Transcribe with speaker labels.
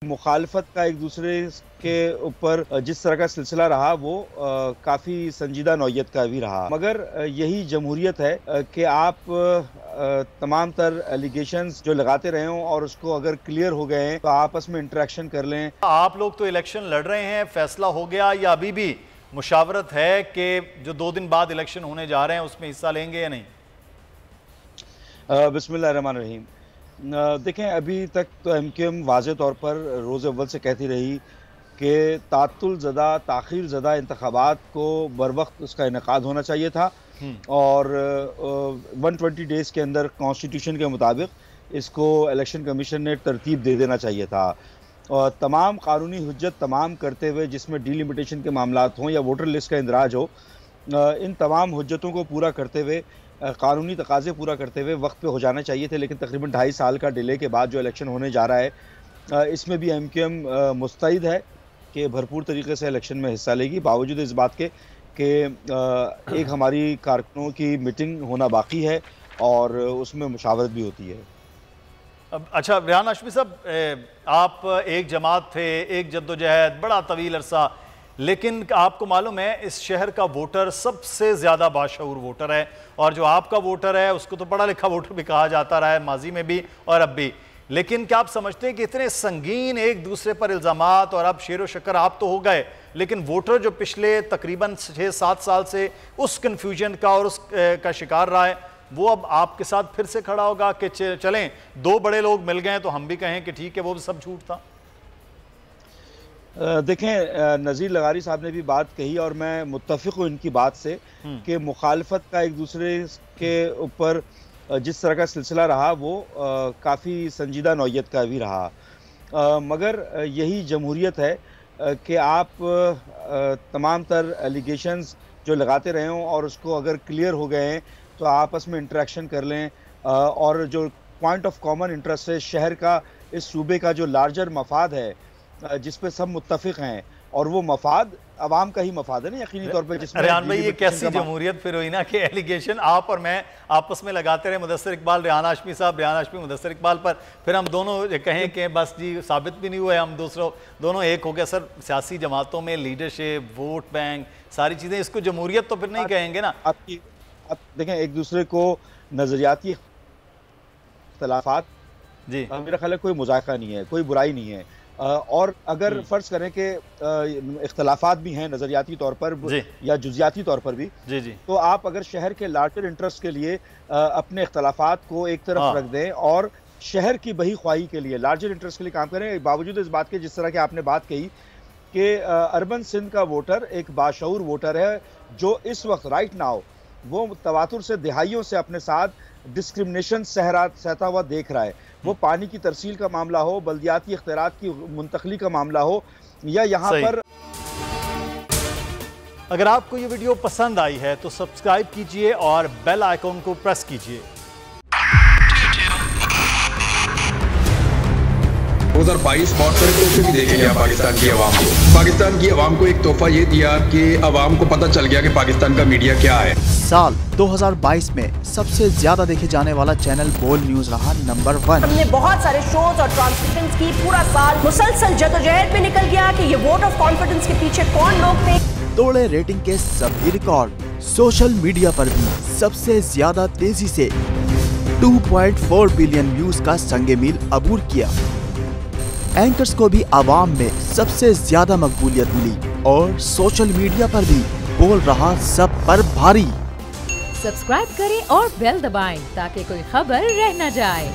Speaker 1: मुखालफत का एक दूसरे के ऊपर जिस तरह का सिलसिला रहा वो काफ़ी संजीदा नौयत का भी रहा, मगर यही जमहूरियत है कि आप तमाम तर एलिगेशंस जो लगाते रहे हों और उसको अगर क्लियर हो गए हैं तो आपस में इंटरेक्शन कर लें।
Speaker 2: आप लोग तो इलेक्शन लड़ रहे हैं, फैसला हो गया या अभी भी मुशावरत है कि जो 2 दिन बाद इलेक्शन होने जा रहे हैं उसमें हिस्सा लेंगे या नहीं?
Speaker 1: बिस्मिल्लाहिर्रहमानिर्रहीम। देखें, अभी तक तो एमक्यूएम वाज़े तौर पर रोज़ अव्वल से कहती रही कि तातुल ज़दा ताख़ीर ज़दा इंतख़ाबात को बर वक्त उसका इनेकाद होना चाहिए था और 120 डेज़ के अंदर कॉन्स्टिट्यूशन के मुताबिक इसको इलेक्शन कमीशन ने तरतीब दे देना चाहिए था और तमाम कानूनी हुज्जत तमाम करते हुए, जिसमें डिलिमिटेशन के मामलात हों या वोटर लिस्ट का इंदराज हो, इन तमाम हुज्जतों को पूरा करते हुए, कानूनी तकाज़े पूरा करते हुए वक्त पे हो जाना चाहिए थे। लेकिन तकरीबन 2.5 साल का डिले के बाद जो इलेक्शन होने जा रहा है, इसमें भी एमक्यूएम मुस्तैद है कि भरपूर तरीके से इलेक्शन में हिस्सा लेगी, बावजूद इस बात के कि एक हमारी कारकुनों की मीटिंग होना बाकी है और उसमें मुशावरत भी होती है।
Speaker 2: अच्छा रेहान हाशमी साहब, आप एक जमात थे, एक जद्दोजहद, बड़ा तवील अरसा, लेकिन आपको मालूम है इस शहर का वोटर सबसे ज़्यादा बाशऊर वोटर है और जो आपका वोटर है उसको तो पढ़ा लिखा वोटर भी कहा जाता रहा है माजी में भी और अब भी। लेकिन क्या आप समझते हैं कि इतने संगीन एक दूसरे पर इल्ज़ामात और अब शेर व शक्कर आप तो हो गए, लेकिन वोटर जो पिछले तकरीबन 6-7 साल से उस कन्फ्यूजन का और उस का शिकार रहा है, वो अब आपके साथ फिर से खड़ा होगा कि चलें 2 बड़े लोग मिल गए तो हम भी कहें कि ठीक है वो सब झूठ था?
Speaker 1: देखें, नज़ीर लगारी साहब ने भी बात कही और मैं मुत्तफ़िक़ हूँ इनकी बात से कि मुखालफत का एक दूसरे के ऊपर जिस तरह का सिलसिला रहा वो काफ़ी संजीदा नौयत का भी रहा, मगर यही जमहूरियत है कि आप तमाम तर एलिगेशंस जो लगाते रहे हों और उसको अगर क्लियर हो गए हैं तो आपस में इंटरेक्शन कर लें और जो पॉइंट ऑफ कॉमन इंटरेस्ट है शहर का, इस सूबे का जो लार्जर मफाद है जिस पे सब मुत्तफिक हैं और वो मफाद अवाम का ही मफाद है ना, यकीनी तौर पे। जिसमें
Speaker 2: रेहान भाई, ये कैसी जमहूरियत फिर हुई ना कि एलिगेशन आप और मैं आपस में लगाते रहे, मुदस्सिर इकबाल रेहान हाशमी साहब, रेहान हाशमी मुदस्सिर इकबाल पर, फिर हम दोनों कहें कि बस जी साबित भी नहीं हुए, हम दोनों एक हो गया। सर, सियासी जमातों में लीडरशिप, वोट बैंक, सारी चीज़ें, इसको जमहूरियत तो फिर नहीं कहेंगे ना।
Speaker 1: आप देखें, एक दूसरे को नज़रियाती इख्तलाफात जी मेरा ख्याल है कोई मुज़ायका नहीं है, कोई बुराई नहीं है, और अगर फ़र्ज़ करें कि इख्तलाफात भी हैं नज़रियाती तौर पर या जुज़ियाती तौर पर भी, तो आप अगर शहर के लार्जर इंटरेस्ट के लिए अपने इख्तलाफात को एक तरफ रख दें और शहर की बही ख्वाही के लिए, लार्जर इंटरेस्ट के लिए काम करें, बावजूद इस बात के जिस तरह की आपने बात कही कि अर्बन सिंध का वोटर एक बाशऊर वोटर है जो इस वक्त राइट नाउ वो तवातुर से दिहाइयों से अपने साथ डिस्क्रिमिनेशन सहता हुआ देख रहा है। वो पानी की तरसील का मामला हो, बल्दियाती इख्तियारात की मुंतकली का मामला हो या यहाँ पर।
Speaker 2: अगर आपको ये वीडियो पसंद आई है तो सब्सक्राइब कीजिए और बेल आइकॉन को प्रेस कीजिए।
Speaker 3: 2022 बहुत सारे तोहफे भी देखे गया पाकिस्तान की आवाम को। पाकिस्तान की आवाम को एक तोहफा ये दिया कि आवाम को पता चल गया कि पाकिस्तान का मीडिया क्या है।
Speaker 4: साल 2022 में सबसे ज्यादा देखे जाने वाला चैनल बोल न्यूज रहा नंबर 1।
Speaker 5: हमने बहुत सारे शोज और ट्रांसमिशंस की, पूरा साल मुसलसल जदोजहद में निकल गया कि ये वोट ऑफ कॉन्फिडेंस के पीछे कौन लोग थे।
Speaker 4: तोड़े रेटिंग के सभी रिकॉर्ड। सोशल मीडिया पर भी सबसे ज्यादा तेजी से 2.4 बिलियन व्यूज का संगे मील अबूर किया। एंकर्स को भी आवाम में सबसे ज्यादा मकबूलियत मिली और सोशल मीडिया पर भी बोल रहा सब पर भारी।
Speaker 6: सब्सक्राइब करें और बेल दबाएं ताकि कोई खबर रह न जाए।